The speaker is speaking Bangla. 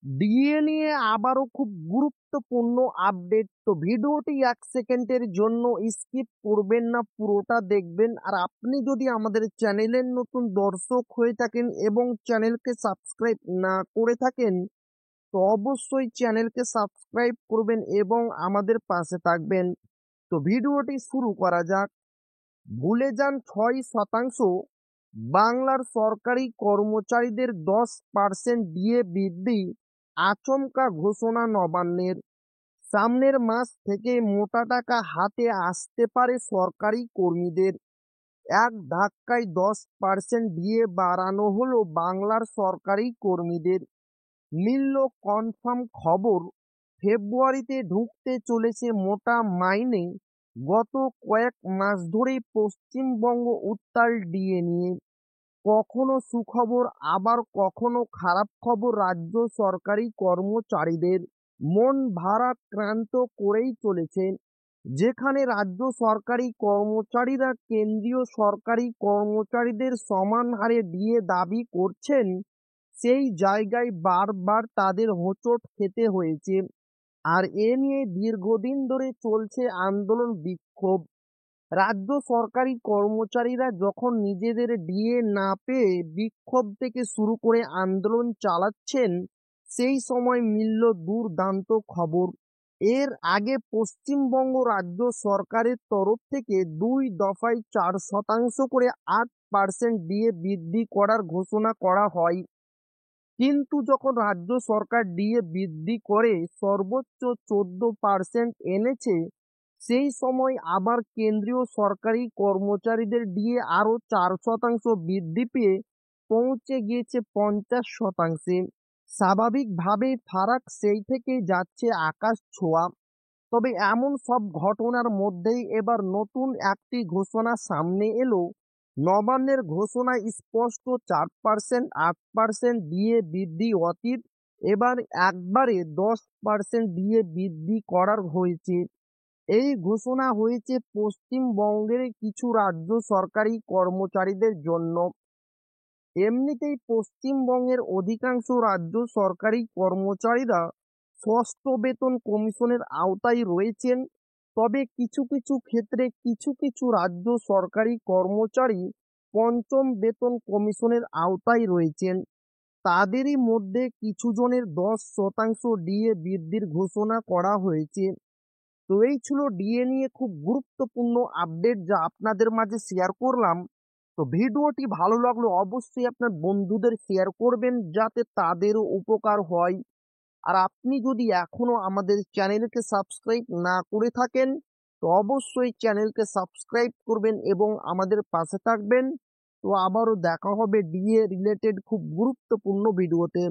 ডিএ নিয়ে আবারও খুব গুরুত্বপূর্ণ আপডেট। তো ভিডিওটি 1 সেকেন্ডের জন্য স্কিপ করবেন না, পুরোটা দেখবেন। আর আপনি যদি আমাদের চ্যানেলের নতুন দর্শক হয়ে থাকেন এবং চ্যানেলকে সাবস্ক্রাইব না করে থাকেন, তো অবশ্যই চ্যানেলকে সাবস্ক্রাইব করবেন এবং আমাদের পাশে থাকবেন। তো ভিডিওটি শুরু করা যাক। ভুলে যান 6% বাংলার সরকারি কর্মচারীদের 10% ডিএ বৃদ্ধি, আচমকা ঘোষণা নবান্নের। সামনের মাস থেকে মোটা টাকা হাতে আসতে পারে সরকারি কর্মীদের। এক ধাক্কায় 10% ডিএ বাড়ানো হলো বাংলার সরকারি কর্মীদের। মিলল কনফার্ম খবর, ফেব্রুয়ারিতে ঢুকতে চলেছে মোটা মাইনে। গত কয়েক মাস ধরেই পশ্চিমবঙ্গ উত্তাল ডিএ নিয়ে। কখনো সুখবর, আবার কখনো খারাপ খবর রাজ্য সরকারি কর্মচারীদের। মন ভারাক্রান্ত করেই চলেছে। যেখানে রাজ্য সরকারি কর্মচারীরা কেন্দ্রীয় সরকারি কর্মচারীদের সমান হারে ডিএ দাবি করছেন, সেই জায়গায় বারবার তাদের হোঁচট খেতে হয়েছে। আর এ নিয়ে দীর্ঘদিন ধরে চলছে আন্দোলন, বিক্ষোভ। রাজ্য সরকারি কর্মচারীরা যখন নিজেদের ডিএ না পেয়ে বিক্ষোভ থেকে শুরু করে আন্দোলন চালাচ্ছেন, সেই সময় মিলল দুর্দান্ত খবর। এর আগে পশ্চিমবঙ্গ রাজ্য সরকারের তরফ থেকে 2 দফায় 4% করে 8% ডিএ বৃদ্ধি করার ঘোষণা করা হয়। কিন্তু যখন রাজ্য সরকার ডিএ বৃদ্ধি করে সর্বোচ্চ 14% এনেছে, সেই সময় আবার কেন্দ্রীয় সরকারি কর্মচারীদের ডিএ আরও 4% বৃদ্ধি পেয়ে পৌঁছে গিয়েছে 50%। স্বাভাবিকভাবেই ফারাক সেই থেকেই যাচ্ছে আকাশ ছোঁয়া। তবে এমন সব ঘটনার মধ্যেই এবার নতুন একটি ঘোষণা সামনে এলো। নবান্নের ঘোষণায় স্পষ্ট, 4% 8% ডিএ বৃদ্ধি অতীত, এবার একবারে 10% ডিএ বৃদ্ধি করার হয়েছে। এই ঘোষণা হয়েছে পশ্চিমবঙ্গের কিছু রাজ্য সরকারি কর্মচারীদের জন্য। এমনিতেই পশ্চিমবঙ্গের অধিকাংশ রাজ্য সরকারি কর্মচারীরা ষষ্ঠ বেতন কমিশনের আওতায় রয়েছেন। তবে কিছু কিছু ক্ষেত্রে কিছু কিছু রাজ্য সরকারি কর্মচারী পঞ্চম বেতন কমিশনের আওতায় রয়েছেন। তাদেরই মধ্যে কিছু জনের 10% ডিএ বৃদ্ধির ঘোষণা করা হয়েছে। তো এই ছিল ডিএ নিয়ে খুব গুরুত্বপূর্ণ আপডেট, যা আপনাদের মাঝে শেয়ার করলাম। তো ভিডিওটি ভালো লাগলো অবশ্যই আপনার বন্ধুদের শেয়ার করবেন, যাতে তাদেরও উপকার হয়। আর আপনি যদি এখনো আমাদের চ্যানেলকে সাবস্ক্রাইব না করে থাকেন, তো অবশ্যই চ্যানেলকে সাবস্ক্রাইব করবেন এবং আমাদের পাশে থাকবেন। তো আবারও দেখা হবে ডিএ রিলেটেড খুব গুরুত্বপূর্ণ ভিডিওতে।